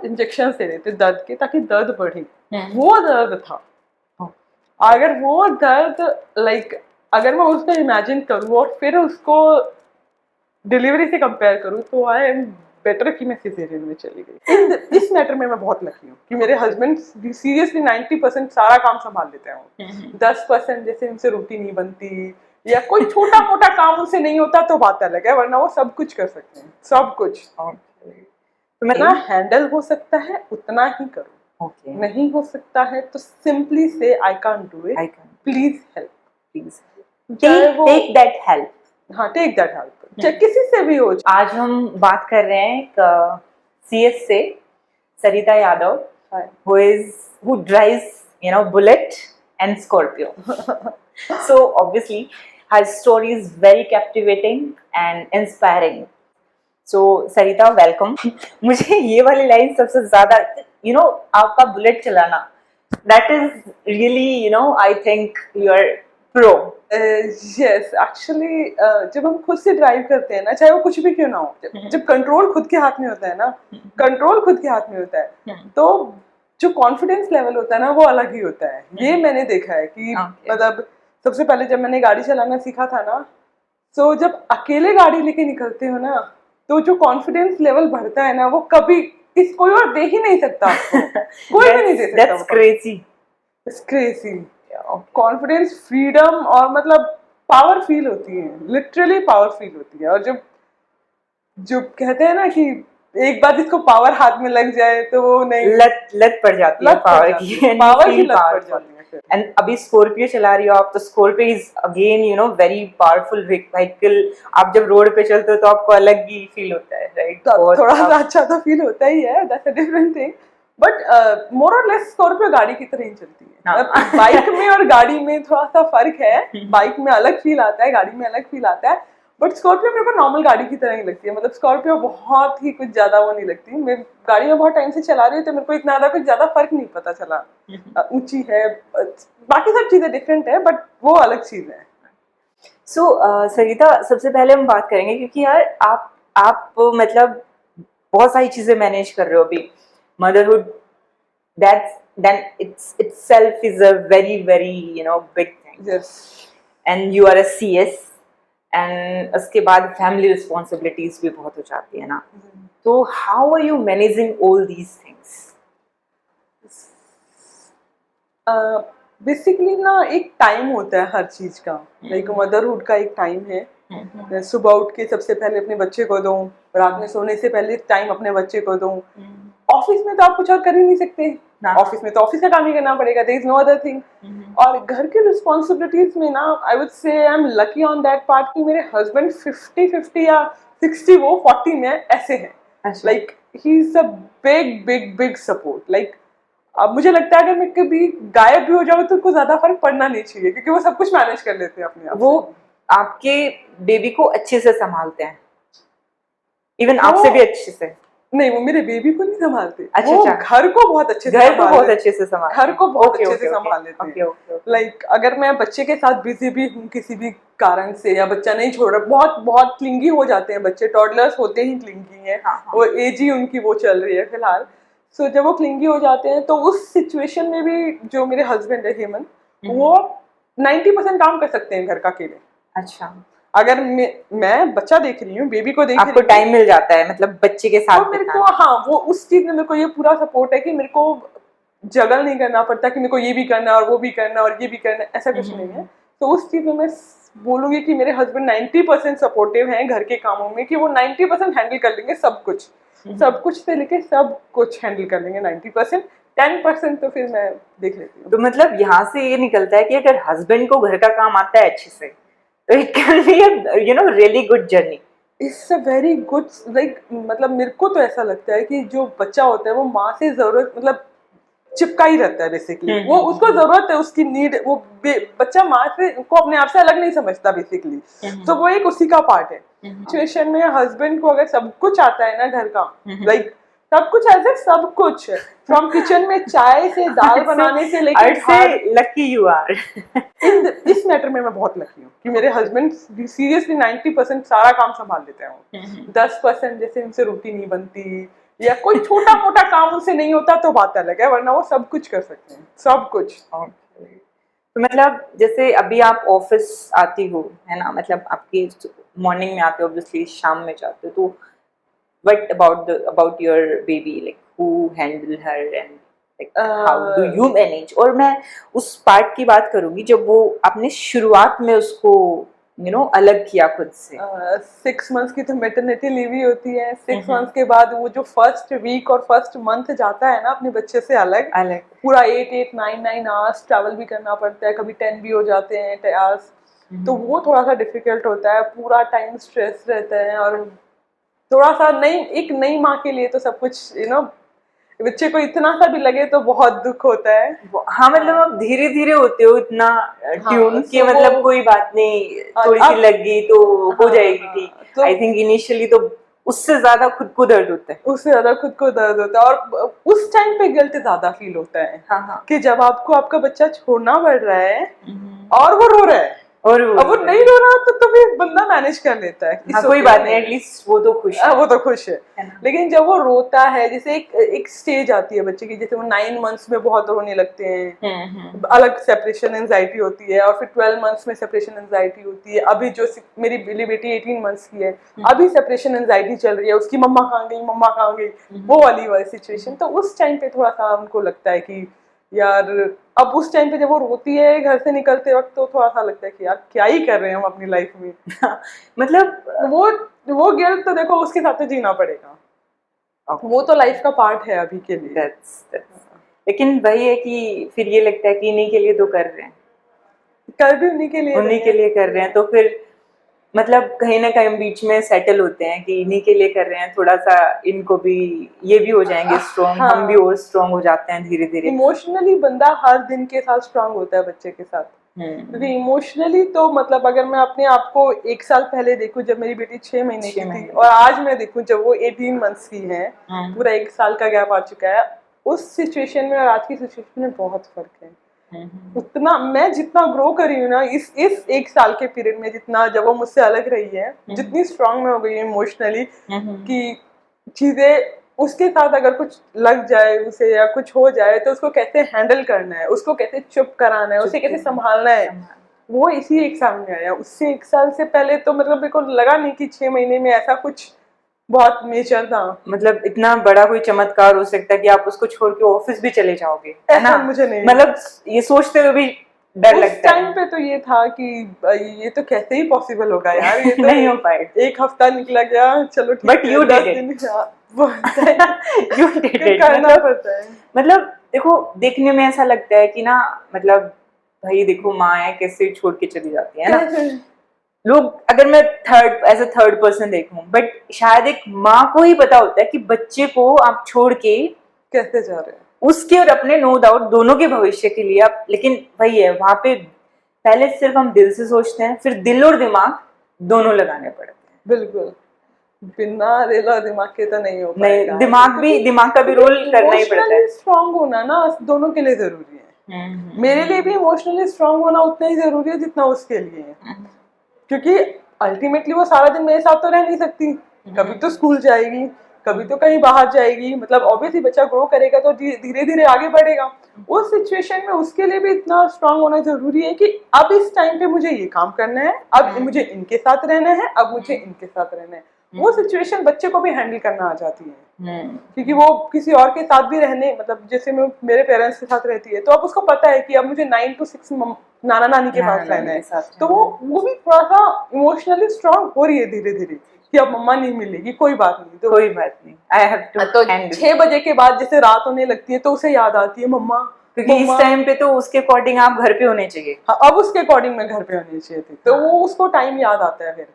Injection दे रहे थे दर्द के ताकि दर्द बढ़े, वो दर्द था। अगर वो दर्द लाइक अगर मैं उसको इमेजिन करूँ और फिर उसको डिलीवरी से कंपेयर करूँ तो आई एम बेटर कि मैं सिजेरियन में चली गई। इस मैटर में मैं बहुत लकी हूँ कि मेरे हस्बैंड सीरियसली 90% सारा काम संभाल लेते हैं। 10% जैसे उनसे रोटी नहीं बनती या कोई छोटा मोटा काम उनसे नहीं होता तो बात अलग है, वरना वो सब कुछ कर सकते हैं, सब कुछ। तो जितना हैंडल हो सकता है उतना ही करो, नहीं हो सकता है तो सिंपली से I can't do it, please help, please take that help. हाँ, टेक दैट हेल्प, चाहे किसी से भी हो। आज हम बात कर रहे हैं CS से सरिता Yadav, who drives Bullet and Scorpio. So obviously her story is very captivating and inspiring. So Sarita, welcome. मुझे ये वाली लाइन सबसे ज्यादा आपका बुलेट चलाना, that is really I think you are pro. Yes actually जब हम खुद से ड्राइव करते हैं ना, चाहे वो कुछ भी क्यों ना हो, जब कंट्रोल खुद के हाथ में होता है ना, कंट्रोल खुद के हाथ में होता है, तो जो कॉन्फिडेंस लेवल होता है ना वो अलग ही होता है। ये मैंने देखा है कि मतलब सबसे पहले जब मैंने गाड़ी चलाना सीखा था ना, तो जब अकेले गाड़ी लेके निकलते हो ना तो जो कॉन्फिडेंस लेवल बढ़ता है ना वो कभी कोई और दे ही नहीं सकता आपको। कोई भी नहीं दे सकता। That's crazy. It's crazy. Confidence, freedom और मतलब पावर फील होती है, लिटरली पावर फील होती है। और जब जो कहते हैं ना कि एक बार इसको पावर हाथ में लग जाए तो वो नहीं, लत पड़ जाती है पावर की, पावर की लत पड़ जाती है। एंड अभी स्कॉर्पियो चला रही हो आप, तो Scorpio is again very powerful vehicle. आप जब रोड पे चलते हो तो आपको अलग ही फील होता है, राइट? थोड़ा सा अच्छा तो फील होता ही है, that's a different thing, but more और लेस स्कॉर्पियो गाड़ी की तरह ही चलती है। बाइक में और गाड़ी में थोड़ा सा फर्क है, बाइक में अलग फील आता है, गाड़ी में अलग फील आता है, बट स्कॉर्पियो मेरे को नॉर्मल गाड़ी की तरह ही लगती है। मतलब स्कॉर्पियो बहुत ही कुछ ज्यादा वो नहीं लगती। मैं गाड़ी में बहुत टाइम से चला रही हूँ तो मेरे को इतना कुछ ज्यादा फर्क नहीं पता चला। ऊंची है, बाकी सब चीजें डिफरेंट है, बट वो अलग चीज है। सो सरिता, सबसे पहले हम बात करेंगे क्योंकि यार आप मतलब बहुत सारी चीजें मैनेज कर रहे हो अभी। Motherhood, then itself is a very big thing. Yes. And you are a CS, and उसके बाद फैमिली रिस्पॉन्सिबिलिटीज भी बहुत हो जाती है ना, तो how are you managing all these things? Basically ना एक टाइम होता है हर चीज का, लाइक मदरहुड का एक टाइम है। सुबह उठ के सबसे पहले अपने बच्चे को दूं, रात में सोने से पहले टाइम अपने बच्चे को दूं। ऑफिस में तो आप कुछ और कर ही नहीं सकते, ऑफिस में तो ऑफिस का काम ही करना पड़ेगा, there is no other thing. और घर की रिस्पॉन्सिबिलिटीज में ना I would say I am lucky on that part कि मेरे हस्बैंड 50-50 या 60 वो 40 में ऐसे हैं। Like he is a big big big support. Like अब मुझे लगता है अगर मैं कभी गायब भी हो जाऊँ तो उनको ज्यादा फर्क पड़ना नहीं चाहिए, क्योंकि वो सब कुछ मैनेज कर लेते हैं अपने आप। वो आपके बेबी को अच्छे से संभालते हैं, इवन आपसे भी अच्छे से। नहीं, वो मेरे बेबी को नहीं संभालते। अच्छा, वो घर को बहुत अच्छे से, घर को बहुत अच्छे से संभाल, घर को बहुत अच्छे से संभाल लेते हैं। लाइक अगर मैं बच्चे के साथ बिजी भी हूँ किसी भी कारण से, या बच्चा नहीं छोड़ रहा, बहुत बहुत क्लिंगी हो जाते हैं बच्चे, टॉडलर्स होते ही क्लिंगी हैं। वो एज ही उनकी वो चल रही है फिलहाल। सो जब वो क्लिंगी हो जाते हैं तो उस सिचुएशन में भी जो मेरे हस्बैंड है हेमंत, वो 90% काम कर सकते हैं घर का अकेले। अच्छा, अगर मैं बच्चा देख रही हूँ, बेबी को देख रही हूँ, आपको टाइम मिल जाता है मतलब बच्चे के साथ मेरे को। हाँ, वो उस चीज में मेरे को ये पूरा सपोर्ट है कि मेरे को जगल नहीं करना पड़ता कि मेरे को ये भी करना और वो भी करना और ये भी करना, ऐसा कुछ नहीं है। तो उस चीज में मैं बोलूंगी कि मेरे हस्बैंड 90% सपोर्टिव हैं घर के कामों में, कि वो 90% हैंडल कर लेंगे सब कुछ, सब कुछ से लेके सब कुछ हैंडल कर लेंगे 90%। 10% तो फिर मैं देख लेती हूँ। तो मतलब यहाँ से ये निकलता है कि अगर हस्बैंड को घर का काम आता है अच्छे से, तो it can be a really good journey. It's a very good, like मतलब मेरे को तो ऐसा लगता है कि जो बच्चा होता है वो माँ से जरूरत मतलब चिपका ही रहता है बेसिकली। वो उसको जरूरत है, उसकी नीड, वो बच्चा माँ से को अपने आप से अलग नहीं समझता बेसिकली। तो वो एक उसी का पार्ट है। सिचुएशन में हस्बैंड को अगर सब कुछ आता है ना घर का, लाइक सब कुछ ऐसे, सब कुछ फ्रॉम किचन में चाय से दाल बनाने से लेकर, लकी यू आर। इस मैटर में मैं बहुत लकी हूँ कि मेरे हस्बैंड सीरियसली 90% सारा काम संभाल लेते हैं। 10% जैसे उनसे रोटी नहीं बनती या कोई छोटा मोटा काम उनसे नहीं होता तो बात अलग है, वरना वो सब कुछ कर सकते हैं, सब कुछ। तो मतलब जैसे अभी आप ऑफिस आती हो, है ना, मतलब आपकी मॉर्निंग में आते हो, ऑब्वियसली शाम में जाते हो, तो what about your baby, like who handle her and like how do you manage? और मैं उस पार्ट की बात करूंगी जब वो आपने शुरुआत में उसको अलग किया खुद से। 6 मंथ्स की तो मैटरनिटी लीव ही होती है। 6 मंथ्स के बाद वो जो फर्स्ट वीक और फर्स्ट मंथ जाता है ना अपने बच्चे से अलग, पूरा 8-9 आवर्स ट्रैवल भी करना पड़ता है, कभी 10 भी हो जाते हैं आवर्स, तो वो थोड़ा सा डिफिकल्ट होता है, पूरा टाइम स्ट्रेस रहता है। और थोड़ा सा एक नई माँ के लिए तो सब कुछ बच्चे को इतना सा भी लगे तो बहुत दुख होता है। हाँ, मतलब आप धीरे धीरे होते हो इतना ट्यून कि मतलब कोई बात नहीं, थोड़ी सी लग गई तो हो जाएगी ठीक। आई थिंक इनिशियली तो उससे ज्यादा खुद को दर्द होता है, उससे ज्यादा खुद को दर्द होता है, और उस टाइम पे गिल्ट ज्यादा फील होता है। हाँ। कि जब आपको आपका बच्चा छोड़ना पड़ रहा है और वो रो रहा है, और अब वो नहीं रो रहा तो फिर बंदा मैनेज कर लेता है। हाँ, कोई बात नहीं, एटलीस्ट वो तो खुश है। वो तो खुश है। लेकिन जब वो रोता है, जैसे एक स्टेज आती है बच्चे की, जैसे वो 9 मंथ्स में बहुत रोने लगते हैं, अलग सेपरेशन एंजाइटी होती है, और फिर 12 मंथ्स में सेपरेशन एंजाइटी होती है। अभी जो मेरी बेटी 18 मंथ्स की है, अभी सेपरेशन एंजाइटी चल रही है, उसकी मम्मा कहाँ गई, वो वाली सिचुएशन। तो उस टाइम पे थोड़ा सा उनको लगता है कि यार, अब उस टाइम पे जब वो रोती है घर से निकलते वक्त, तो थोड़ा सा लगता है कि यार क्या ही कर रहे हैं हम अपनी लाइफ में। मतलब वो गिल्ट तो देखो उसके साथ तो जीना पड़ेगा, वो तो लाइफ का पार्ट है अभी के लिए। लेकिन वही है कि फिर ये लगता है कि इन्हीं के लिए तो कर रहे हैं, कर भी उन्हीं के लिए कर रहे हैं, तो फिर मतलब कहीं ना कहीं बीच में सेटल होते हैं कि इन्हीं के लिए कर रहे हैं, थोड़ा सा इनको भी ये भी हो जाएंगे स्ट्रॉन्ग, हम भी और स्ट्रॉन्ग हो जाते हैं धीरे धीरे। इमोशनली बंदा हर दिन के साथ स्ट्रॉन्ग होता है बच्चे के साथ, क्योंकि इमोशनली तो मतलब अगर मैं अपने आप को 1 साल पहले देखूं जब मेरी बेटी 6 महीने की थी, और आज मैं देखूं जब वो 18 मंथ्स की है, पूरा 1 साल का गैप आ चुका है, उस सिचुएशन में और आज की सिचुएशन में बहुत फर्क है। उतना मैं जितना ग्रो करी हूँ ना इस 1 साल के पीरियड में, जितना जब वो मुझसे अलग रही है, जितनी स्ट्रांग मैं हो गई इमोशनली, कि चीजें उसके साथ अगर कुछ लग जाए उसे या कुछ हो जाए तो उसको कैसे हैंडल करना है, उसको कैसे चुप कराना है, उसे कैसे संभालना है, वो इसी 1 साल में आया। उससे 1 साल से पहले तो मतलब मेरे को लगा नहीं कि 6 महीने में ऐसा कुछ बहुत नेचर था, मतलब इतना बड़ा कोई चमत्कार हो सकता है कि आप उसको छोड़ के ऑफिस भी चले जाओगे, है ना? मुझे नहीं, मतलब ये सोचते हुए भी डर लगता है। टाइम पे तो ये था कि ये तो कैसे ही पॉसिबल होगा यार, ये तो नहीं हो पाएगा। 1 हफ्ता निकला गया, चलो ठीक, but you did it, you did it, करना पड़ता है। मतलब देखो, देखने में ऐसा लगता है कि ना, मतलब भाई देखो माँ है कैसे छोड़ के चली जाती है ना, लोग, अगर मैं एज अ थर्ड पर्सन देखूं, बट शायद एक माँ को ही पता होता है कि बच्चे को आप छोड़ के कैसे जा रहे हैं, उसके और अपने नो डाउट दोनों के भविष्य के लिए आप। लेकिन वही है, वहां पे पहले सिर्फ हम दिल से सोचते हैं, फिर दिल और दिमाग दोनों लगाने पड़ते हैं। बिल्कुल, बिना दिल और दिमाग के तो नहीं हो पाएगा। नहीं, दिमाग का भी रोल करना ही पड़ता है। स्ट्रांग होना ना दोनों के लिए जरूरी है। मेरे लिए भी इमोशनली स्ट्रांग होना उतना ही जरूरी है जितना उसके लिए है, क्योंकि अल्टीमेटली वो सारा दिन मेरे साथ तो रह नहीं सकती, कभी तो स्कूल जाएगी, कभी तो कहीं बाहर जाएगी, मतलब ऑब्वियसली बच्चा ग्रो करेगा तो धीरे धीरे आगे बढ़ेगा। उस सिचुएशन में उसके लिए भी इतना स्ट्रांग होना जरूरी है कि अब इस टाइम पे मुझे ये काम करना है, अब मुझे इनके साथ रहना है, अब मुझे इनके साथ रहना है। वो सिचुएशन बच्चे को भी हैंडल करना आ जाती है, क्योंकि वो किसी और के साथ भी रहने, मतलब जैसे मैं मेरे पेरेंट्स के साथ रहती है तो अब उसको पता है कि अब मुझे 9 to 6 नाना नानी के पास रहना है, तो वो भी थोड़ा सा इमोशनली स्ट्रांग हो रही है धीरे धीरे कि अब मम्मा नहीं मिलेगी, कोई बात नहीं, तो कोई बात नहीं, आई हैव टू। तो 6 बजे के बाद जैसे रात होने लगती है तो उसे याद आती है मम्मा, क्योंकि इस टाइम पे तो उसके अकॉर्डिंग आप घर पे होने चाहिए। हाँ, अब उसके अकॉर्डिंग मैं घर पे होनी चाहिए थी, तो वो उसको टाइम याद आता है। फिर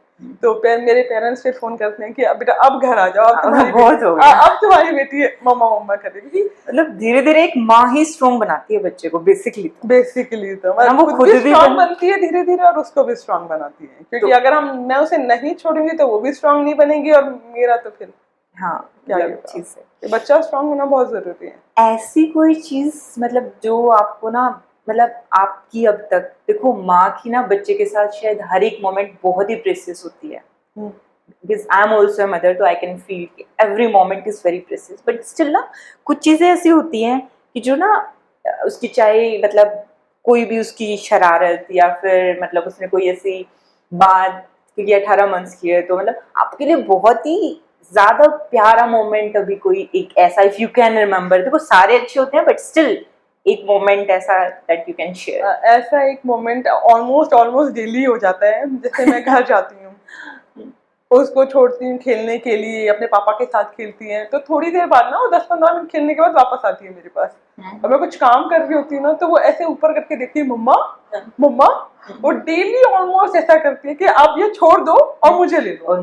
तो मेरे पेरेंट्स फिर फोन करते हैं कि अब बेटा अब घर आ जाओ, अब तुम्हारी बेटी मम्मा मम्मा करेगी। मतलब धीरे धीरे एक माँ ही स्ट्रॉन्ग बनाती है बच्चे को, बेसिकली तो वो खुद भी स्ट्रॉन्ग बनती है धीरे धीरे और उसको भी स्ट्रॉन्ग बनाती है, क्योंकि अगर मैं उसे नहीं छोड़ूंगी तो वो भी स्ट्रॉन्ग नहीं बनेगी और मेरा तो फिर क्या चीज है, बच्चा स्ट्रॉन्ग होना बहुत जरूरी है। ऐसी कोई चीज मतलब जो आपको ना, मतलब आपकी अब तक देखो माँ की ना बच्चे के साथ शायद हर एक मोमेंट बहुत ही प्रेशियस होती है, because I'm also a mother, तो I can feel कि every moment is very precious. But still ना कुछ चीज़ें ऐसी होती हैं कि जो ना उसकी चाहे मतलब कोई भी उसकी शरारत या फिर मतलब उसने कोई ऐसी बात, क्योंकि 18 मंथ्स की है तो मतलब आपके लिए बहुत ही ज़्यादा प्यारा मोमेंट अभी कोई एक ऐसा, इफ यू कैन रिमेम्बर, देखो सारे अच्छे होते हैं बट स्टिल एक मोमेंट ऐसा दैट यू कैन शेयर. ऐसा एक मोमेंट ऑलमोस्ट डेली हो जाता है. जैसे मैं घर जाती हूँ, उसको छोड़ती हूँ खेलने के लिए, अपने पापा के साथ खेलती है, तो थोड़ी देर बाद ना वो 10-15 मिनट खेलने के बाद वापस आती है मेरे पास. और मैं कुछ काम कर रही होती हूँ ना, तो वो ऐसे ऊपर करके देखती है, मम्मा मम्मा. वो डेली ऑलमोस्ट ऐसा करती है कि अब ये छोड़ दो और मुझे ले लो.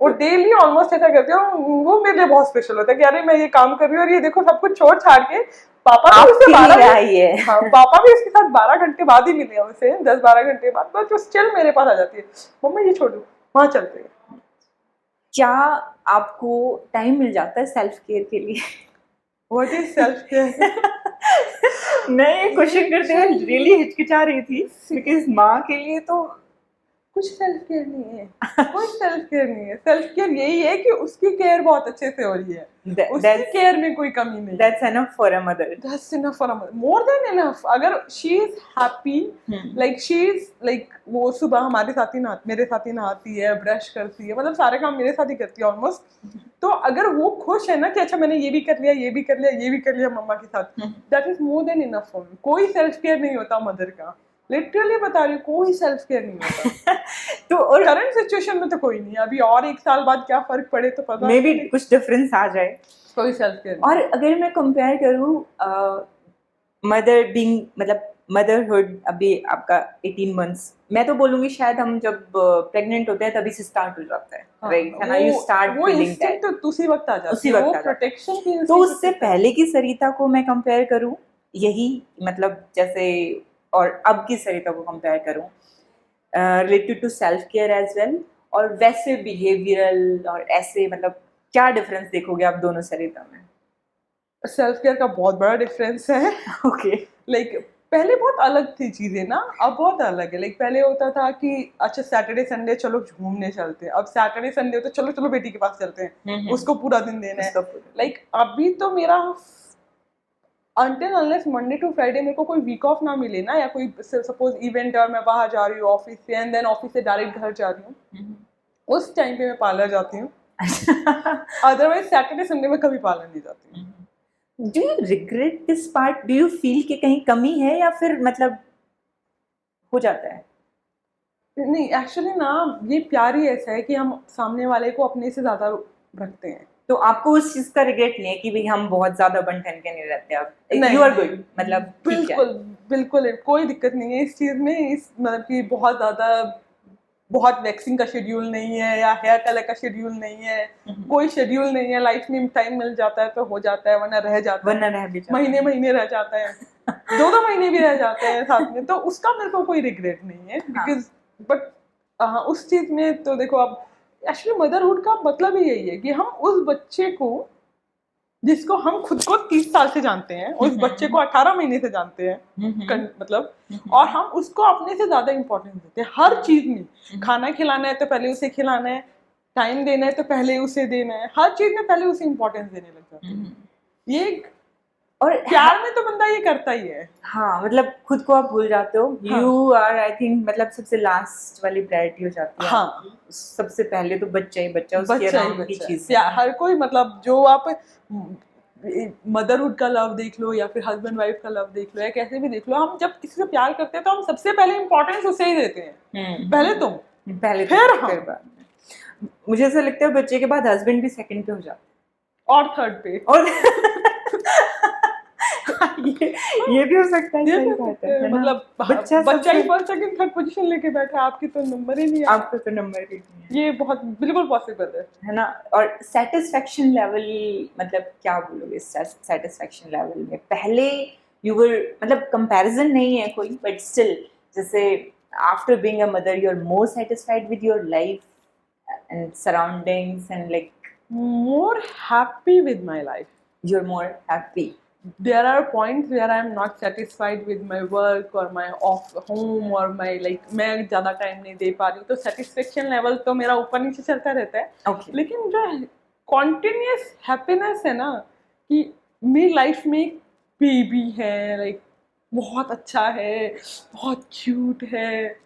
वो डेली ऑलमोस्ट ऐसा करती है. वो मेरे लिए बहुत स्पेशल होता है कि अरे मैं ये काम कर रही हूँ और ये देखो सब कुछ छोड़ छाड़ के पापा भी उससे 12 है. हाँ, पापा भी उसके साथ 12 घंटे बाद ही मिले उसे, 10-12 घंटे बाद, बट वो स्टिल मेरे पास आ जाती है, मम्मा ये छोड़ दो, वहां चलते हैं. क्या आपको टाइम मिल जाता है सेल्फ केयर के लिए? What is self care? मैं ये क्वेश्चन करते हुए रियली हिचकिचा रही थी, बिकॉज माँ के लिए तो कुछ सेल्फ केयर नहीं है. कोई सेल्फ केयर नहीं है. सेल्फ केयर यही है कि उसकी केयर बहुत अच्छे से हो रही है, उसकी केयर में कोई कमी नहीं. That's enough for a mother. That's enough for a mother. More than enough. अगर she is happy, like she is like वो सुबह हमारे साथ ही मेरे साथ ही नहाती है, ब्रश करती है, मतलब सारे काम मेरे साथ ही करती है ऑलमोस्ट. तो अगर वो खुश है ना कि अच्छा मैंने ये भी कर लिया, ये भी कर लिया, ये भी कर लिया मम्मा के साथ, that is more than enough for me. कोई सेल्फ केयर नहीं होता मदर का, लिटरली बता रही हूँ, कोई सेल्फ केयर नहीं होता. तो और करंट सिचुएशन में तो कोई नहीं. अभी और 1 साल बाद क्या फर्क पड़े तो पता मे बी कुछ डिफरेंस आ जाए. कोई सेल्फ केयर. और अगर मैं कंपेयर करूँ मदर बीइंग मतलब मदरहुड, अभी आपका 18 मंथ्स, मैं तो बोलूंगी शायद हम जब प्रेग्नेंट होते हैं तभी से स्टार्ट हो जाता है, राइट? है ना, यू स्टार्ट फीलिंग दैट, तो उसी वक्त आ जाता है, उसी वक्त प्रोटेक्शन की. तो उससे पहले की सरिता को मैं कंपेयर करूँ, यही मतलब जैसे, और अब की सरिता को कंपेयर करूँ related to self care as well, और वैसे बिहेवियरल और ऐसे, मतलब क्या डिफरेंस देखोगे आप दोनों सरिता में? सेल्फ केयर का बहुत बड़ा डिफरेंस है. ओके. लाइक पहले बहुत अलग थी चीजें ना, अब बहुत अलग है. लाइक पहले होता था कि अच्छा सैटरडे संडे चलो घूमने चलते हैं, अब सैटरडे संडे होता चलो चलो बेटी के पास चलते हैं, उसको पूरा दिन देना है. लाइक अभी तो मेरा until unless Monday to Friday मेरे को कोई वीक ऑफ ना मिले ना, या कोई सपोज इवेंट है और मैं बाहर जा रही हूँ ऑफिस से, एंड देन ऑफिस से डायरेक्ट घर जा रही हूँ, उस टाइम पे मैं पार्लर जाती हूँ. अदरवाइज सैटरडे संडे में कभी पार्लर नहीं जाती हूँ. Do you regret this part? Do you feel कि कहीं कमी है या फिर मतलब हो जाता है? नहीं, एक्चुअली ना ये प्यार ही ऐसा है कि हम सामने वाले को अपने से ज्यादा रखते हैं. तो आपको उस चीज का रिग्रेट नहीं है कि भाई हम बहुत ज्यादा बन ठन के नहीं रहते अब? यू आर गुड, मतलब बिल्कुल बिल्कुल कोई दिक्कत नहीं है इस चीज में. इस मतलब कि बहुत वैक्सिंग का शेड्यूल नहीं है या हेयर कलर का शेड्यूल नहीं है, कोई शेड्यूल नहीं है. लाइफ में टाइम मिल जाता है तो हो जाता है, वरना रह जाता है, महीने रह जाता है, 2 महीने भी रह जाते हैं साथ में. तो उसका मेरे को कोई रिग्रेट नहीं है, बिकॉज बट उस चीज में तो देखो, अब एक्चुअली मदरहुड का मतलब ही यही है कि हम उस बच्चे को, जिसको हम खुद को 30 साल से जानते हैं, उस बच्चे को 18 महीने से जानते हैं, मतलब, और हम उसको अपने से ज्यादा इंपॉर्टेंस देते हैं हर चीज में. खाना खिलाना है तो पहले उसे खिलाना है, टाइम देना है तो पहले उसे देना है, हर चीज में पहले उसे इंपॉर्टेंस देने लग जाते हैं. ये और प्यार में तो बंदा ये करता ही है. हाँ, मतलब खुद को आप भूल जाते हो. यू आर, आई थिंक, मतलब सबसे लास्ट वाली प्रायोरिटी हो जाती है. हाँ, सबसे पहले तो बच्चा ही बच्चा, उसके अराउंड की चीज. हर कोई, मतलब जो आप मदरहुड का लव देख लो या फिर हस्बैंड वाइफ का लव देख लो या कैसे भी देख लो, हम जब किसी से प्यार करते हैं तो हम सबसे पहले इंपॉर्टेंस उसे ही देते हैं. पहले तुम, पहले फिर हम. मुझे ऐसा लगता है बच्चे के बाद हस्बैंड भी सेकंड पे हो जाता है, और थर्ड पे, और ये भी हो सकता है. सही बात है, मतलब बच्चा ही फर्स्ट सेकंड थर्ड पोजीशन लेके बैठा है, आपकी तो नंबर ही नहीं है. आपको तो नंबर ही नहीं है. ये बहुत बिल्कुल पॉसिबल है ना. और सेटिस्फेक्शन लेवल, मतलब क्या बोलोगे सेटिस्फेक्शन लेवल में? पहले यू वर, मतलब कंपैरिजन नहीं है कोई, बट स्टिल, जैसे after being a mother you are more satisfied with your life and surroundings and like more happy with my life. You're more happy. there are points where I am not satisfied with my work or my off home or my like मैं ज़्यादा time नहीं दे पा रही हूँ, तो satisfaction level तो मेरा ऊपर नीचे चलता रहता है. Okay. लेकिन जो कॉन्टिन्यूस हैप्पीनेस है ना, कि मेरी लाइफ में एक बेबी है, लाइक बहुत अच्छा है, बहुत क्यूट है,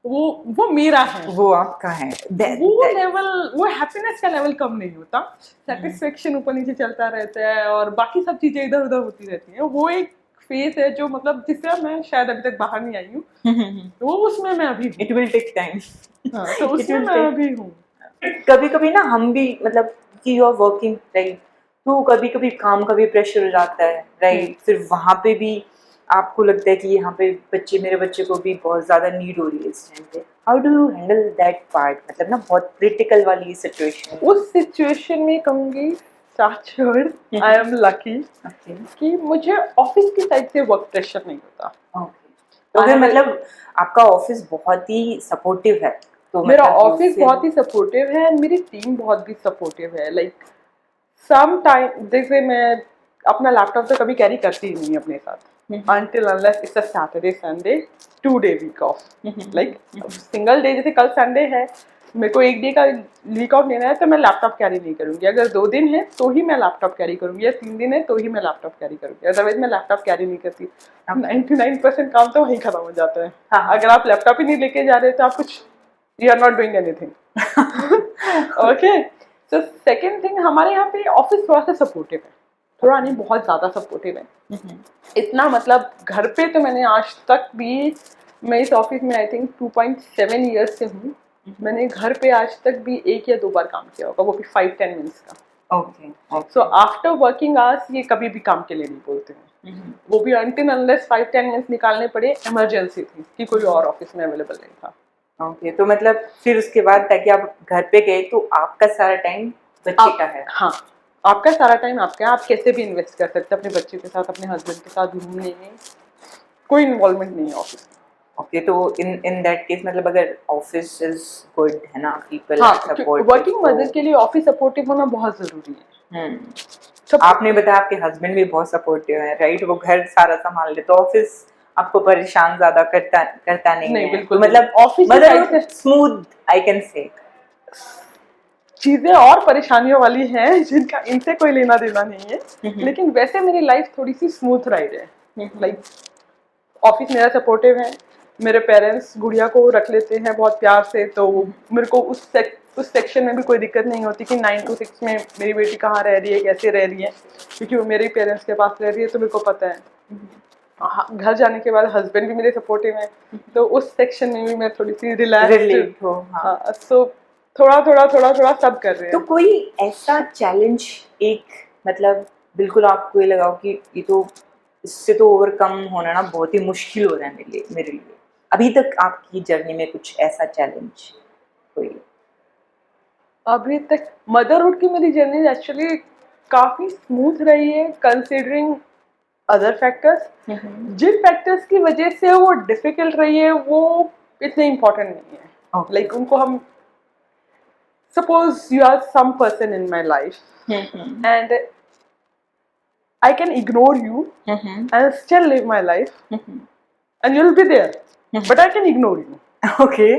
वो मेरा है, वो आपका है. वो लेवल, वो हैप्पीनेस का लेवल कम नहीं होता. सेटिस्फेक्शन ऊपर नीचे चलता रहता है और बाकी सब चीजें इधर उधर होती रहती हैं. वो एक फेज है जो मतलब जिससे मैं शायद अभी तक बाहर नहीं आई हूँ, वो उसमें मैं अभी हूँ. It will take time. तो उसमें मैं अभी हूँ. कभी कभी ना हम भी मतलब कि यू आर वर्किंग राइट, तो कभी कभी काम का भी प्रेशर हो जाता है राइट. फिर वहाँ पे भी आपको लगता है कि यहाँ पे मेरे बच्चे को भी बहुत ज़्यादा नीड हो रही है इस टाइम पे. How do you handle that part, मतलब ना बहुत क्रिटिकल वाली सिचुएशन. उस सिचुएशन में कहूँगी आई एम लकी कि मुझे ऑफिस की साइड से वर्क प्रेशर नहीं होता. तो फिर मतलब आपका ऑफिस बहुत ही सपोर्टिव है. तो मेरा ऑफिस बहुत ही सपोर्टिव है, मेरी टीम बहुत भी सपोर्टिव है. लाइक सम टाइम जैसे मैं अपना लैपटॉप तो कभी कैरी करती ही नहीं अपने साथ, until unless it's a Saturday Sunday 2-day week off. Like single day, जैसे कल संडे है, मेरे को एक डे का वीक ऑफ लेना है तो मैं लैपटॉप कैरी नहीं करूंगी. अगर 2 दिन है तो ही मैं लैपटॉप कैरी करूंगी, या 3 दिन है तो ही मैं लैपटॉप कैरी करूंगी. अदरवाइज मैं लैपटॉप कैरी नहीं करती. 99% काम तो वहीं खत्म हो जाता है. अगर आप लैपटॉप ही नहीं लेके जा रहे तो आप कुछ, you are not doing anything. Okay. तो सेकेंड थिंग, हमारे यहाँ पे ऑफिस थोड़ा सा सपोर्टिव है, थोड़ा नहीं बहुत ज़्यादा सपोर्टिव है. इतना मतलब घर पे तो मैंने आज तक भी, मैं इस ऑफिस में आई थिंक 2.7 ईयर्स से हूँ, मैंने घर पे आज तक भी 1 या 2 बार काम किया होगा, वो भी 5-10 मिनट्स का. Okay. So after working hours ये कभी भी काम के लिए नहीं बोलते हैं. वो भी until unless 5-10 मिनट्स निकालने पड़े, इमरजेंसी थी कि कोई और ऑफिस में अवेलेबल नहीं था. ओके. तो मतलब फिर उसके बाद ताकि आप घर पे गए तो आपका सारा टाइम बच्चे का है. हाँ, आपका सारा टाइम आपका है. आप कैसे भी इन्वेस्ट कर सकते हैं अपने बच्चे के साथ, अपने हस्बैंड के साथ घूमने में. कोई इन्वॉल्वमेंट नहीं है ऑफिस में. ओके. तो इन दैट केस मतलब अगर ऑफिस इज गुड है ना, पीपल सपोर्ट, वर्किंग मदर के लिए ऑफिस सपोर्टिव होना बहुत जरूरी है. आपने बताया आपके हस्बैंड भी बहुत सपोर्टिव है राइट, वो घर सारा संभाल ले, तो ऑफिस आपको परेशान ज्यादा करता नहीं है. बिल्कुल. मतलब office smooth I can say. चीजें और परेशानियों वाली हैं जिनका इनसे कोई लेना देना नहीं है, लेकिन वैसे मेरी लाइफ थोड़ी सी स्मूथ राइड है. लाइक ऑफिस मेरा सपोर्टिव है, मेरे पेरेंट्स गुड़िया को रख लेते हैं बहुत प्यार से, तो मेरे को उस सेक्शन में भी कोई दिक्कत नहीं होती कि 9 to 6 में मेरी बेटी कहाँ रह रही है, कैसे रह रही है, क्योंकि वो मेरे पेरेंट्स के पास रह रही है तो मेरे को पता है. घर जाने के बाद हस्बैंड भी मेरे सपोर्टिव हैं, तो उस सेक्शन में भी मैं थोड़ी सी रिलैक्स हो. हाँ, सो थोड़ा सब कर रहे हैं. तो कोई ऐसा चैलेंज एक मतलब बिल्कुल आपको ये लगाओ कि ये तो इससे तो ओवरकम होना ना बहुत ही मुश्किल हो रहा है मेरे लिए अभी तक आपकी जर्नी में कुछ ऐसा चैलेंज कोई? अभी तक मदरहुड की मेरी जर्नी एक्चुअली काफी स्मूथ रही है, कंसीडरिंग अदर फैक्टर्स. जिन फैक्टर्स की वजह से वो डिफिकल्ट रही है वो इतने इम्पोर्टेंट नहीं है. लाइक उनको हम, suppose you are some person in my life and I can ignore you and still live my life and you'll be there, but I can ignore you. Okay.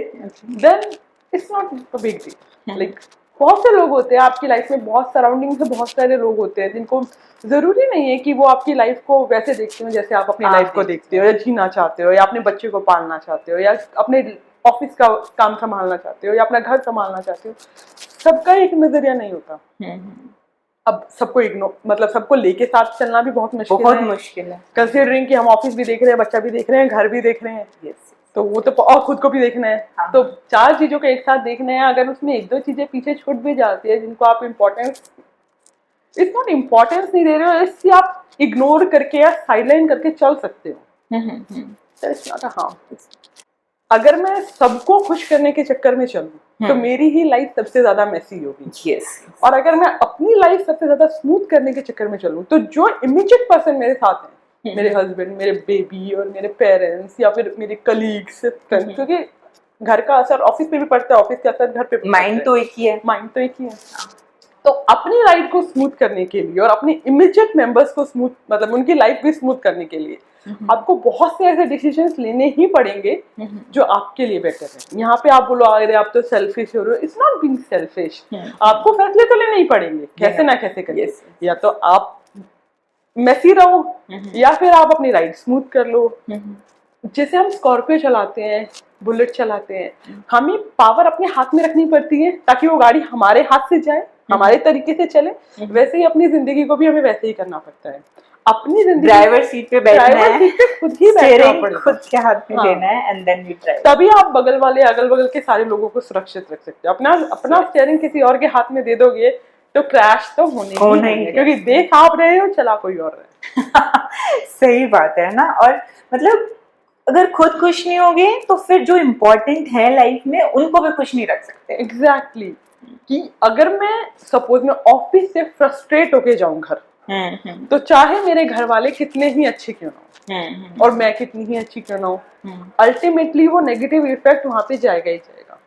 Then it's not a big deal. Like बहुत से लोग होते हैं आपकी life में, बहुत surrounding से बहुत सारे लोग होते हैं जिनको जरूरी नहीं है कि वो आपकी लाइफ को वैसे देखते हो जैसे आप अपनी लाइफ को देखते हो, या जीना चाहते हो, या अपने बच्चे को पालना चाहते हो, या अपने ऑफिस का काम संभालना चाहते हो, या अपना घर संभालना चाहते हो. सबका एक नजरिया नहीं होता. अब सबको इग्नोर, मतलब सबको लेके साथ चलना भी बहुत मुश्किल है. कंसीडरिंग कि हम ऑफिस भी देख रहे हैं, बच्चा भी देख रहे हैं, घर भी देख रहे हैं, तो वो तो और खुद को भी देखना है. तो 4 चीजों को एक साथ देखना है. अगर उसमें 1-2 चीजें पीछे छूट भी जाती है जिनको आप इम्पोर्टेंस नहीं दे रहे हो, इससे आप इग्नोर करके या साइडलाइन करके चल सकते हो. अगर मैं सबको खुश करने के चक्कर में चलूं तो मेरी ही लाइफ सबसे ज्यादा मेसी होगी. और अगर मैं अपनी लाइफ सबसे ज्यादा स्मूथ करने के चक्कर में चलूं तो जो इमीडिएट पर्सन मेरे साथ हैं, मेरे हस्बैंड, मेरे बेबी और मेरे पेरेंट्स, या फिर मेरे कलीग्स, फ्रेंड्स, क्योंकि घर का असर ऑफिस पे भी पड़ता है, ऑफिस का असर घर पे. माइंड तो एक ही है. तो अपनी राइड को स्मूथ करने के लिए और अपने इमीडिएट मेंबर्स को स्मूथ, मतलब उनकी लाइफ भी स्मूथ करने के लिए आपको बहुत से ऐसे डिसीजंस लेने ही पड़ेंगे जो आपके लिए बेटर है। यहाँ पे आप बोलो अरे आप तो सेल्फिश हो रहे हो, इट्स नॉट बीइंग सेल्फिश। आपको फैसले तो लेने ही पड़ेंगे, कैसे ना कैसे करिए। या तो आप मेसी रहो या फिर आप अपनी राइड स्मूथ कर लो। जैसे हम स्कॉर्पियो चलाते हैं, बुलेट चलाते हैं, हमें पावर अपने हाथ में रखनी पड़ती है ताकि वो गाड़ी हमारे हाथ से जाए, हमारे तरीके से चले। वैसे ही अपनी जिंदगी को भी हमें वैसे ही करना पड़ता है। अपनी जिंदगी ड्राइवर सीट पे बैठना है, खुद ही बैठना पड़ेगा, खुद के हाथ में लेना है एंड देन यू ड्राइव। तभी आप बगल वाले अगल बगल के सारे लोगों को सुरक्षित रख सकते हो। अपना स्टीयरिंग किसी और के हाथ में दे दोगे तो क्रैश तो होने ही है, क्योंकि देख आप रहे हो, चला कोई और रहे। सही बात है ना। और मतलब अगर खुद खुश नहीं होगे तो फिर जो इम्पोर्टेंट है लाइफ में उनको भी खुश नहीं रख सकते। एग्जैक्टली कि अगर मैं सपोज मैं ऑफिस से फ्रस्ट्रेट होके जाऊं घर, तो चाहे मेरे घर वाले कितने ही अच्छे क्यों ना हो और मैं कितनी ही अच्छी क्यों ना हो, अल्टीमेटली वो नेगेटिव इफेक्ट वहां पे जाएगा ही जाएगा।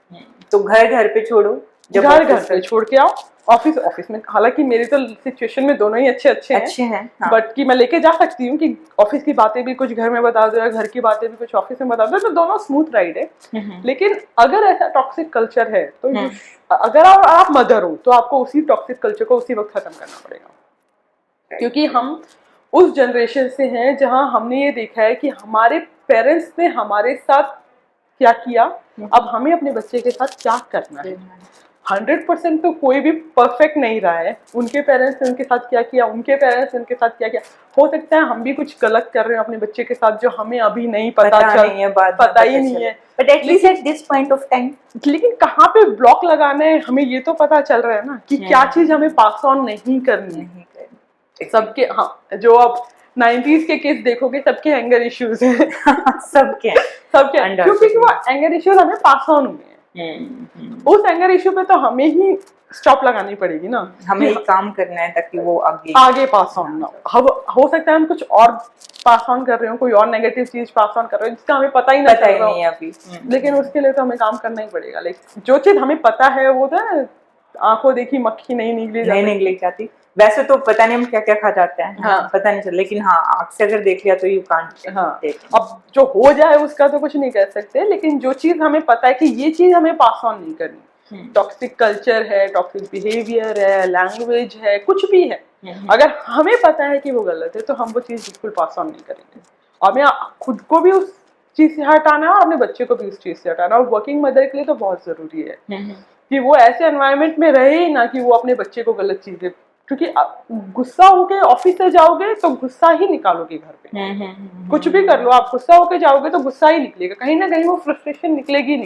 तो घर पे छोड़ो, जब घर पे छोड़ के आओ, ऑफिस में। हालांकि मेरी तो सिचुएशन में दोनों ही अच्छे हैं हाँ। बट कि मैं लेके जा सकती हूँ कि ऑफिस की बातें भी कुछ घर में बता दो या घर की बातें भी कुछ ऑफिस में बता दो, तो दोनों स्मूथ राइड है। लेकिन अगर ऐसा टॉक्सिक कल्चर है तो अगर आप मदर हो तो आपको उसी टॉक्सिक कल्चर को उसी वक्त खत्म करना पड़ेगा, क्योंकि हम उस जनरेशन से हैं जहां हमने ये देखा है कि हमारे पेरेंट्स ने हमारे साथ क्या किया, अब हमें अपने बच्चे के साथ क्या करना है। 100% तो कोई भी परफेक्ट नहीं रहा है। उनके पेरेंट्स ने उनके साथ क्या किया, उनके पेरेंट्स ने उनके साथ क्या किया। हो सकता है हम भी कुछ गलत कर रहे हो अपने बच्चे के साथ जो हमें अभी नहीं पता ही नहीं है। But at least at this point of time, लेकिन कहाँ पे ब्लॉक लगाना है हमें ये तो पता चल रहा है ना कि क्या चीज हमें पास ऑन नहीं करनी है। सबके हाँ, जो आप 90s के केस देखोगे सबके एंगर इश्यूज हैं। सबके क्योंकि वो एंगर इश्यूज हमें पास ऑन हुए हैं। उस एंगर इश्यू पे तो हमें ही स्टॉप लगानी पड़ेगी ना, हमें एक काम करना है ताकि वो आगे पास ऑन ना हो सकता है हम कुछ और पास ऑन कर रहे हो, कोई और नेगेटिव चीज पास ऑन कर रहे हो जिसका हमें पता ही नहीं अभी। लेकिन उसके लिए तो हमें काम करना ही पड़ेगा। लेकिन जो चीज हमें पता है वो तो आंखों देखी मक्खी नहीं निकली जाती। वैसे तो पता नहीं हम क्या क्या खा जाते हैं, हाँ, पता नहीं चल, लेकिन हाँ आँख से अगर देख लिया तो यू कांट। हाँ, अब जो हो जाए उसका तो कुछ नहीं कह सकते, लेकिन जो चीज हमें पता है कि ये चीज हमें पास ऑन नहीं करनी, टॉक्सिक कल्चर है, टॉक्सिक बिहेवियर है, लैंग्वेज है, कुछ भी है, अगर हमें पता है कि वो गलत है तो हम वो चीज बिल्कुल पास ऑन नहीं करेंगे। और हमें खुद को भी उस चीज से हटाना है और अपने बच्चे को भी उस चीज से हटाना, और वर्किंग मदर के लिए तो बहुत जरूरी है कि वो ऐसे एनवायरनमेंट में रहे ही ना कि वो अपने बच्चे को गलत चीजें, क्योंकि गुस्सा होके ऑफिस से जाओगे तो गुस्सा ही निकालोगे घर पे। कुछ भी कर लो, आप गुस्सा होके जाओगे तो गुस्सा ही निकलेगा, कहीं ना कहीं वो फ्रस्ट्रेशन निकलेगी।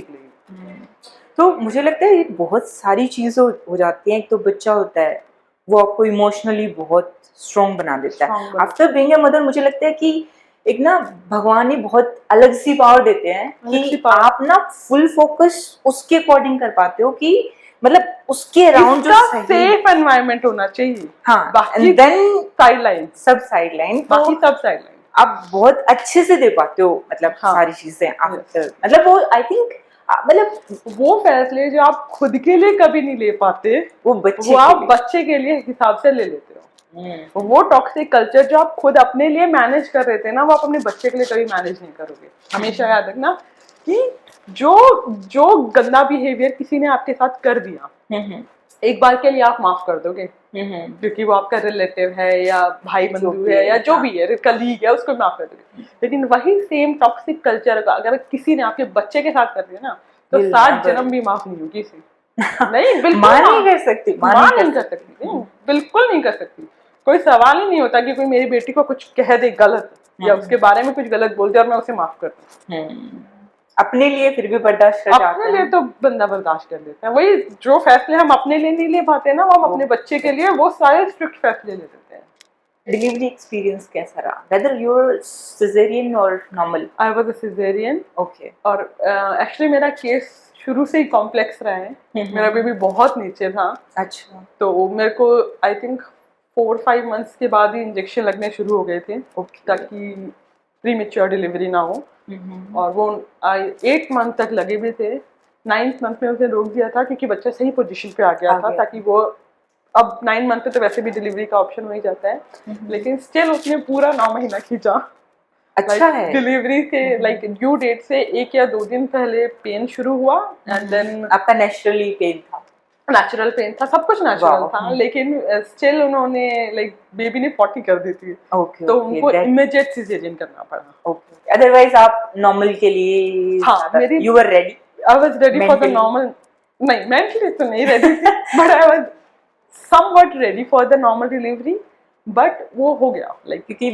तो मुझे लगता है ये बहुत सारी चीजें हो जाती हैं। एक तो बच्चा होता है वो आपको इमोशनली बहुत स्ट्रॉन्ग बना देता है। आफ्टर बीइंग अ मदर मुझे लगता है कि एक ना भगवान ही बहुत अलग सी पावर देते हैं कि आप ना फुल फोकस उसके अकॉर्डिंग कर पाते हो, कि मतलब उसके अराउंड जो सेफ एनवायरनमेंट होना चाहिए। हाँ, बाकी देन साइडलाइन, सब साइडलाइन, बाकी सब साइडलाइन आप बहुत अच्छे से दे पाते हो, मतलब सारी चीजें आफ्टर, मतलब वो आई थिंक मतलब वो फैसले जो आप खुद के लिए कभी नहीं ले पाते वो आप बच्चे के लिए हिसाब से ले लेते हो। वो टॉक्सिक कल्चर जो आप खुद अपने लिए मैनेज कर रहे थे ना, वो आप अपने बच्चे के लिए कभी मैनेज नहीं करोगे। हमेशा याद रखना कि जो गंदा बिहेवियर किसी ने आपके साथ कर दिया, एक बार के लिए आप माफ कर दोगे क्योंकि वो आपका रिलेटिव है या भाई बंधु है या जो भी है, कलीग है, उसको माफ कर दोगे। लेकिन वही सेम टॉक्सिक कल्चर का अगर किसी ने आपके बच्चे के साथ कर दिया ना, तो 7 जन्म भी माफ नहीं होगी इसे। नहीं, बिल्कुल नहीं कर सकती, बिल्कुल नहीं कर सकती। कोई सवाल ही नहीं होता कि कोई मेरी बेटी को कुछ कह दे गलत या उसके बारे में कुछ गलत बोल दे और मैं उसे माफ कर दूं। अपने लिए फिर भी बर्दाश्त कर जाते हैं। अपने लिए तो बंदा बर्दाश्त कर लेता है। वही जो फैसले हम अपने लिए नहीं ले पाते ना, वो हम अपने बच्चे के लिए वो सारे स्ट्रिक्ट फैसले ले लेते हैं। डिलीवरी एक्सपीरियंस कैसा रहा? Whether you're cesarean or normal? I was a cesarean. Okay. और एक्चुअली मेरा केस शुरू से ही कॉम्प्लेक्स रहा है। मेरा बेबी बहुत नीचे था। अच्छा। तो मेरे को आई थिंक 4-5 मंथ्स के बाद ही इंजेक्शन लगने शुरू हो गए थे ताकि प्रीमेच्योर डिलीवरी ना हो। और वो 8 मंथ तक लगे भी थे। 9th मंथ में उसे रोक दिया था क्योंकि बच्चा सही पोजीशन पे आ गया था ताकि वो अब 9 मंथ पे तो वैसे भी डिलीवरी का ऑप्शन हो ही जाता है, लेकिन स्टिल उसने पूरा 9 महीना खींचा। अच्छा है। डिलीवरी से लाइक ड्यू डेट से 1 या 2 दिन पहले पेन शुरू हुआ, एंड देन आपका नेचुरली पेन था? नेचुरल पेन था, सब कुछ नेचुरल था, लेकिन स्टिल उन्होंने लाइक बेबी ने 40 कर दी थी, तो उनको इमीडिएट सिजेरियन करना पड़ा। ओके, अदरवाइज आप नॉर्मल के लिए? हाँ, मेरी you were ready? I was ready for the normal, नहीं मेंटली तो नहीं रेडी थी, but I was somewhat ready for the normal delivery, but वो हो गया लाइक। क्योंकि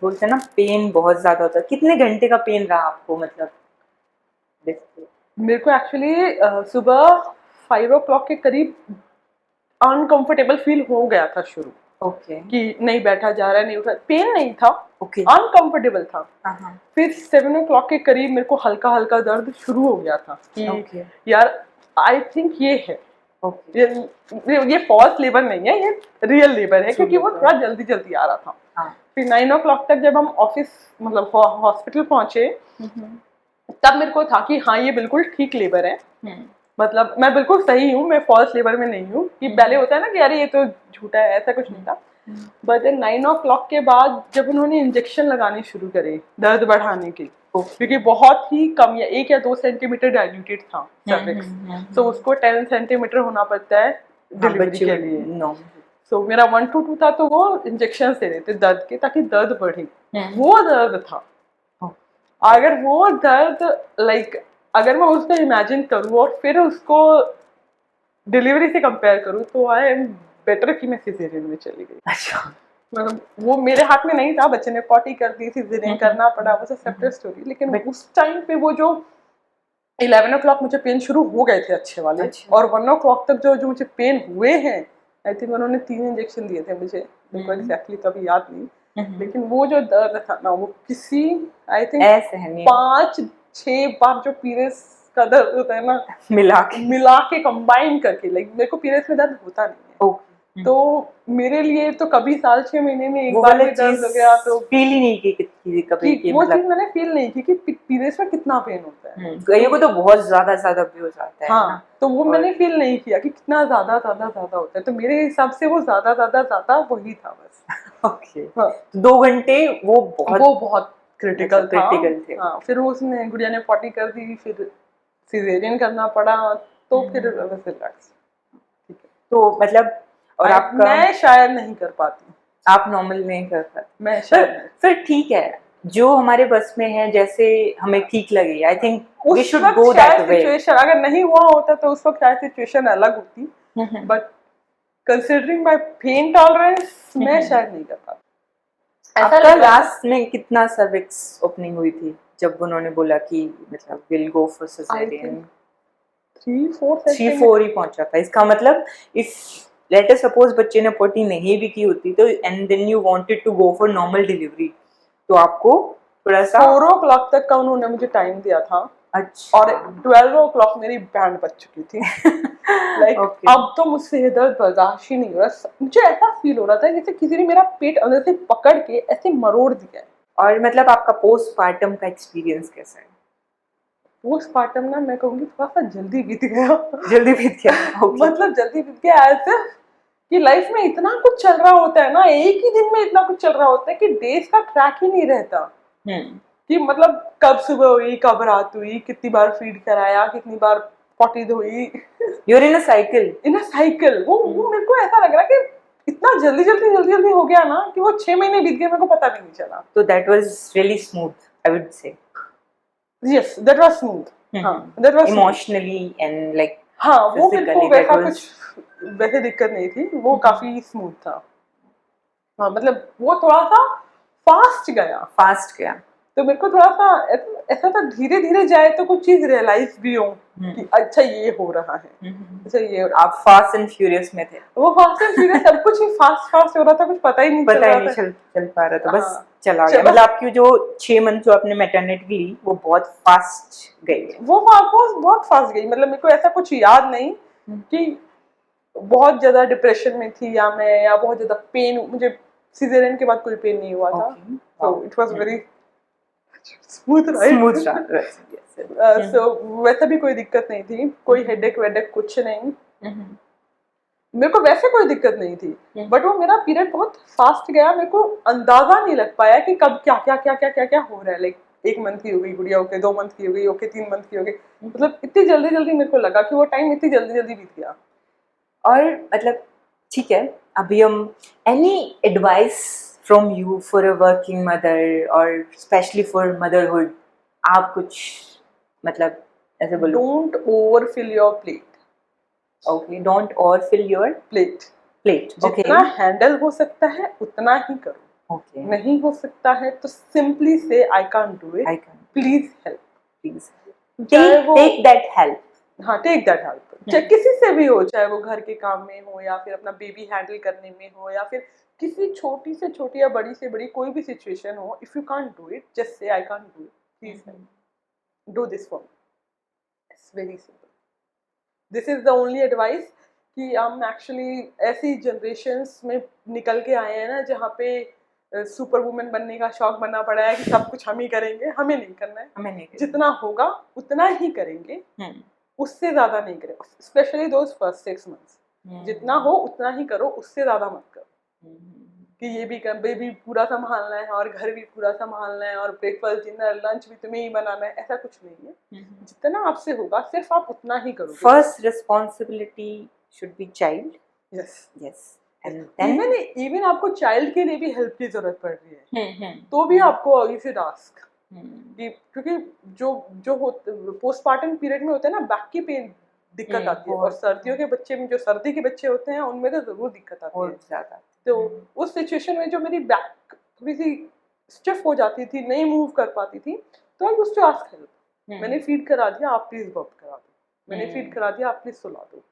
बोलते हैं ना पेन बहुत ज्यादा होता है। कितने घंटे का पेन रहा आपको, मतलब? मेरे को एक्चुअली सुबह 5 o'clock के करीब अनकंफर्टेबल फील हो गया था शुरू। ओके। कि नहीं बैठा जा रहा है, नहीं उठा, पेन नहीं था, अनकंफर्टेबल था। फिर 7 o'clock के करीब मेरे को हल्का हल्का दर्द शुरू हो गया था कि यार आई थिंक ये है, ये फॉल्स लेबर नहीं है, ये रियल लेबर है, क्योंकि वो थोड़ा जल्दी जल्दी आ रहा था। फिर 9 o'clock तक जब हम ऑफिस मतलब हॉस्पिटल पहुंचे, तब मेरे को था कि हाँ ये बिल्कुल ठीक लेबर है, मतलब मैं बिल्कुल सही हूँ, मैं फॉल्स लेबर में नहीं हूँ। कि पहले होता है ना कि अरे ये तो झूठा है, ऐसा कुछ नहीं था। बट 9 o'clock के बाद जब उन्होंने इंजेक्शन लगाने शुरू करे दर्द बढ़ाने के, क्योंकि बहुत ही कम या 1 या 2 सेंटीमीटर डायल्यूटेड था सर्विक्स, तो उसको 10 सेंटीमीटर होना पड़ता है डिलीवरी के लिए। सो मेरा 1 to 2 था, तो वो इंजेक्शन दे रहे थे दर्द के, ताकि दर्द बढ़े। वो दर्द था, अगर वो दर्द लाइक अगर मैं उसको इमेजिन करूँ और फिर उसको डिलीवरी से कंपेयर करूँ, तो आई एम बेटर कि मैं सिजेरियन में चली गई। अच्छा, मतलब वो मेरे हाथ में नहीं था, बच्चे ने 40 कर दी, सिजेरियन करना पड़ा, वो सेपरेट स्टोरी। लेकिन उस टाइम पे वो जो 11 o'clock मुझे पेन शुरू हो गए थे अच्छे वाले, और 1 o'clock तक जो मुझे पेन हुए हैं, आई थिंक उन्होंने 3 इंजेक्शन दिए थे मुझे, बिल्कुल एग्जैक्टली तो अभी याद नहीं, लेकिन वो जो दर्द था ना, वो किसी आई थिंक 5-6 बार जो पीरियड्स का दर्द होता है ना, मिला के कंबाइन करके, लाइक मेरे को पीरियड्स में दर्द होता नहीं है, तो मेरे लिए तो कभी साल 6 महीने में एक बार भी दर्द हो गया, तो फील ही नहीं की कभी कि वो चीज मैंने फील नहीं की कि पीरियड्स में कितना पेन होता है। कईयों को तो बहुत ज्यादा भी हो जाता है। हाँ, तो वो मैंने फील नहीं किया कि कितना ज्यादा होता है, तो मेरे हिसाब से वो ज्यादा वही था बस। ओके। 2 घंटे वो बहुत क्रिटिकल थे। हाँ, फिर उसने गुड़िया ने 40 कर दी, फिर सिजेरियन करना पड़ा, तो फिर बस रिलैक्स। ठीक है, तो मतलब और आपका? मैं शायद नहीं कर पाती। आप नॉर्मल नहीं कर पाते? मैं शायद फिर ठीक है, जो हमारे बस में है, जैसे हमें ठीक लगे, I think we should go that way. Situation अगर नहीं हुआ होता तो उस वक्त शायद सिचुएशन अलग होती, but considering my pain tolerance मैं शायद नहीं कर पाती। आपका लास्ट में कितना सर्विक्स ओपनिंग हुई थी जब उन्होंने बोला कि मतलब विल गो फॉर सिजेरियन? 3-4 ही पहुंचा था। इसका मतलब इफ लेट अस सपोज बच्चे ने 40 नहीं भी की होती, तो and then you wanted to go for normal delivery, तो आपको थोड़ा सा 4 o'clock तक का उन्होंने मुझे टाइम दिया था। अच्छा। और 12 o'clock मेरी बैंड बज चुकी थी। लाइक अब तो मुझसे ये दर्द बर्दाश्त ही नहीं हो रहा, मुझे ऐसा फील हो रहा था जैसे किसी ने मेरा पेट अंदर से पकड़ के ऐसे मरोड़ दिया है। और मतलब आपका पोस्टमार्टम का एक्सपीरियंस कैसा है? पोस्टमार्टम ना मैं कहूँगी थोड़ा सा जल्दी बीत गया। मतलब जल्दी बीत गया ऐसे कि लाइफ में इतना कुछ चल रहा होता है ना, एक ही दिन में इतना कुछ चल रहा होता है कि डेज का ट्रैक ही नहीं रहता। कि मतलब कब सुबह हुई, कब रात हुई, कितनी बार फीड कराया, कितनी बार पॉटी धोई। You're in a cycle. वो मेरे को ऐसा लग रहा है कि इतना जल्दी हो गया ना कि वो 6 महीने बीत गए, मेरे को पता भी नहीं चला। तो that was really smooth, I would say. Yes, that was smooth. हाँ, that was emotionally and like हाँ, वो मेरे को वैसा कुछ वैसे दिक्कत नहीं थी, वो काफी स्मूथ था। हाँ, मतलब वो थोड़ा सा फास्ट गया, तो मेरे को थोड़ा सा ऐसा था धीरे धीरे जाए तो कुछ चीज रियलाइज भी हो कि अच्छा ये हो रहा है, अच्छा ये। आप फास्ट एंड फ्यूरियस में थे? वो फास्ट एंड फ्यूरियस सब कुछ ही फास्ट हो रहा था, कुछ पता ही नहीं चल पा रहा था, बस चला गया। मतलब आपकी जो 6 मंथ जो आपने मैटरनिटी ली वो बहुत फास्ट गई है? वो बहुत फास्ट गई। मतलब मेरे को ऐसा कुछ याद नहीं कि बहुत ज्यादा डिप्रेशन में थी या बहुत ज्यादा पेन, मुझे सिजेरियन के बाद कोई पेन नहीं हुआ था। So it was very smooth right. So वैसा भी कोई दिक्कत नहीं थी, कोई हेडेक वेडेक कुछ नहीं। मेरे को वैसे कोई दिक्कत नहीं थी, बट वो मेरा पीरियड बहुत फास्ट गया, मेरे को अंदाजा नहीं लग पाया कि कब क्या क्या क्या क्या क्या क्या हो रहा है। लाइक 1 मंथ की हो गई गुड़िया, ओके 2 मंथ की हो गई, ओके 3 मंथ की हो गई, मतलब इतनी जल्दी जल्दी मेरे को लगा कि वो टाइम इतनी जल्दी जल्दी बीत गया। और मतलब ठीक है, अभी हम any advice from you for a working mother और स्पेशली फॉर मदरहुड, आप कुछ मतलब ऐसे बोलो? Don't overfill your plate. Okay, don't overfill your plate. Plate. Okay, जितना हैंडल हो सकता है उतना ही करो। ओके, नहीं हो सकता है तो सिंपली से I can't do it, I can please help. Please चाहे वो टेक दैट हेल्प। हाँ, टेक दैट हेल्प, चाहे किसी से भी हो, चाहे वो घर के काम में हो या फिर अपना बेबी हैंडल करने में हो या फिर किसी छोटी से छोटी या बड़ी से बड़ी कोई भी सिचुएशन हो, if you can't do it just say I can't do it, please help, do this for me, it's very simple. This is the only advice कि हम एक्चुअली ऐसी जनरेशन्स में निकल के आए हैं ना जहाँ पे सुपर वुमेन बनने का शौक बनना पड़ा है कि सब कुछ हम ही करेंगे। हमें नहीं करना है, हमें नहीं जितना होगा उतना ही करेंगे, उससे ज्यादा नहीं करें, स्पेशली दोज फर्स्ट 6 मंथ्स। जितना हो उतना ही करो, उससे ज्यादा मत करो कि ये भी कर, बेबी पूरा संभालना है और घर भी पूरा संभालना है और ब्रेकफास्ट डिनर लंच भी तुम्हें ही बनाना है, ऐसा कुछ नहीं है। जितना आपसे होगा सिर्फ आप उतना ही करो। First responsibility should be child. Yes yes, even आपको चाइल्ड के लिए भी हेल्प की जरूरत पड़ रही है तो भी आपको यू शुड आस्क, क्योंकि जो जो पोस्टमार्टम पीरियड में होता है ना, बैक की पेन दिक्कत आती है, और सर्दियों के बच्चे में जो सर्दी के बच्चे होते हैं उनमें तो जरूर दिक्कत आती है ज्यादा। तो उस सिचुएशन में जो मेरी बैक थोड़ी सी स्टिफ हो जाती थी, नहीं मूव कर पाती थी, तो I used to ask help. मैंने फीड करा दिया, आप प्लीज बर्प करा दो, मैंने फीड करा दिया, आप प्लीज सुला दो,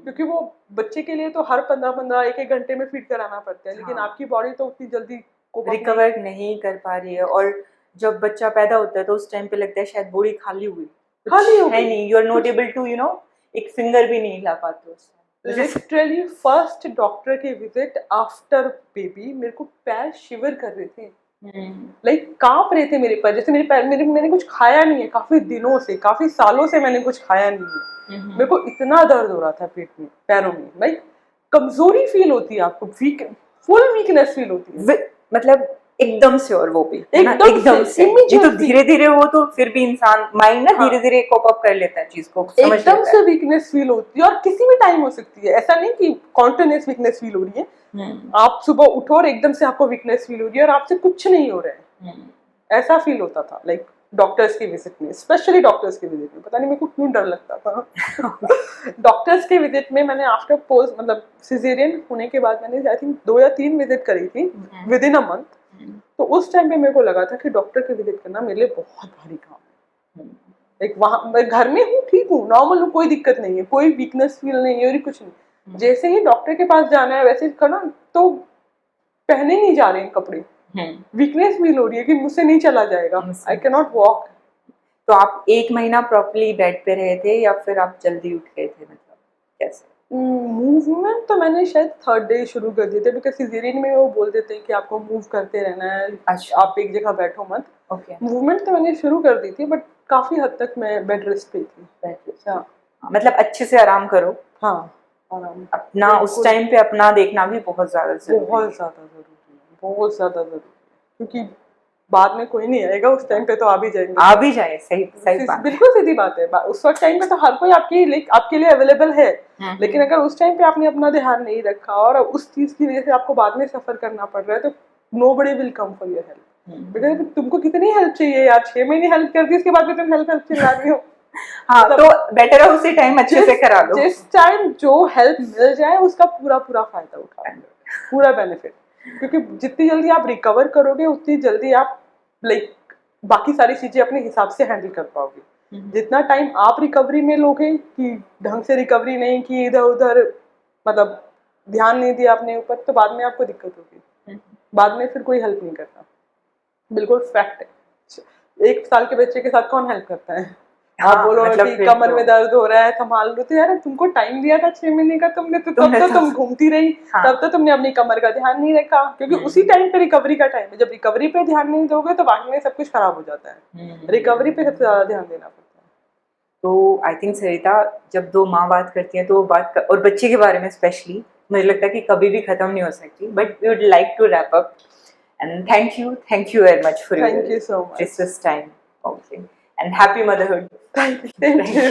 क्योंकि वो बच्चे के लिए तो हर 15-15 1-1 घंटे में फीड कराना पड़ता है, लेकिन आपकी बॉडी तो उतनी जल्दी रिकवर नहीं कर पा रही है। और जब बच्चा पैदा होता है तो उस टाइम पे लगता है शायद बॉडी खाली हुई है नहीं, you are not able to you know एक फिंगर भी नहीं हिला पाते उस टाइम। लिटरली फर्स्ट डॉक्टर के विजिट आफ्टर बेबी मेरे को पैर शिवर कर रहे थे, लाइक कांप रहे थे मेरे पैर, जैसे मेरे पैर मैंने कुछ खाया नहीं है काफी दिनों से, काफी सालों से मैंने कुछ खाया नहीं है। मेरे को इतना दर्द हो रहा था पेट में, पैरों में, लाइक कमजोरी फील होती है आपको, वीक, फुल वीकनेस फील होती है, मतलब एकदम से, और वो भी एकदम से ये तो धीरे धीरे हो तो फिर भी इंसान माइंड ना धीरे धीरे कोप अप कर लेता है चीज को, समझ लेता है। एकदम से वीकनेस फील होती है और किसी भी टाइम हो सकती है, ऐसा नहीं कि कॉन्टिन्यूअस वीकनेस फील हो रही है। आप सुबह उठो और एकदम से आपको वीकनेस फील हो रही है और आपसे कुछ नहीं हो रहा है, ऐसा फील होता था। लाइक डॉक्टर्स के विजिट में, स्पेशली डॉक्टर्स के विजिट में, पता नहीं मेरे को क्यों डर लगता था डॉक्टर्स के विजिट में मैंने आफ्टर पोस्ट मतलब सिजेरियन होने के बाद मैंने आई थिंक 2 या 3 विजिट करी थी विद इन अ मंथ। तो उस टाइम पे मेरे को लगा था कि डॉक्टर के विजिट करना मेरे लिए बहुत भारी काम है। एक वहां मैं घर में हूँ, ठीक हूँ, नॉर्मल हूँ, कोई दिक्कत नहीं है, कोई वीकनेस फील नहीं है और कुछ नहीं, जैसे ही डॉक्टर के पास जाना है वैसे करना तो पहने नहीं जा रहे हैं कपड़े, वीकनेस फील हो रही है कि मुझसे नहीं चला जाएगा, आई कैन नॉट वॉक। तो आप 1 महीना प्रॉपर्ली बेड पे रहे थे या फिर आप जल्दी उठ गए थे, मतलब कैसे? मूवमेंट तो मैंने शायद 3rd डे शुरू कर दिए थे, बिकॉज सिजेरियन में वो बोल देते हैं कि आपको मूव करते रहना है, अच्छा, आप एक जगह बैठो मत। ओके, मूवमेंट तो मैंने शुरू कर दी थी, बट काफी हद तक मैं बेड रेस्ट पे थी। बेड रेस्ट, हाँ, मतलब अच्छे से आराम करो। हाँ, आराम अपना उस टाइम पे अपना देखना भी बहुत ज्यादा जरूरी है, बहुत ज्यादा जरूरी है, क्योंकि बाद में कोई नहीं आएगा, उस टाइम पे तो आ भी जाएंगे, आ भी जाए, सही सही बात, बिल्कुल सीधी बात है। उस वक्त टाइम पे तो हर कोई आपके लिए अवेलेबल है, लेकिन अगर उस टाइम पे आपने अपना ध्यान नहीं रखा और उस चीज की वजह से आपको बाद में सफर करना पड़ रहा है, तो nobody will come for your help, because तुमको कितनी हेल्प चाहिए यार, 6 महीने हेल्प कर दी, उसके बाद भी तुम हेल्प चिल्ला रही हो। हाँ, तो बेटर है उसी टाइम अच्छे से करा लो, जिस टाइम जो हेल्प मिल जाए उसका पूरा फायदा उठाओ, पूरा बेनिफिट, क्योंकि जितनी जल्दी आप रिकवर करोगे उतनी जल्दी आप लाइक बाकी सारी चीजें अपने हिसाब से हैंडल कर पाओगे। जितना टाइम आप रिकवरी में लोगे कि ढंग से रिकवरी नहीं की, इधर उधर मतलब ध्यान नहीं दिया अपने ऊपर, तो बाद में आपको दिक्कत होगी, बाद में फिर कोई हेल्प नहीं करता, बिल्कुल फैक्ट है। 1 साल के बच्चे के साथ कौन हेल्प करता है? आप बोलो मतलब कि कमर में दर्द हो रहा है, संभाल लो, तो यार तुमको टाइम दिया था 6 महीने का, तुमने तो तब तो तुम घूमती रही, तब तो तुमने अपनी कमर का ध्यान नहीं रखा, क्योंकि उसी टाइम पे रिकवरी का टाइम है, जब रिकवरी पे ध्यान नहीं दोगे तो बाद में सब कुछ खराब हो जाता है, रिकवरी पे सबसे ज्यादा ध्यान देना पड़ता है। तो आई थिंक सरिता, जब दो माँ बात करती हैं तो वो और बच्चे के बारे में स्पेशली मुझे लगता है कि कभी भी खत्म नहीं हो सकती. But we would like to wrap up and thank you very much for Thank you so much. precious time. Okay. And happy motherhood. Thank you.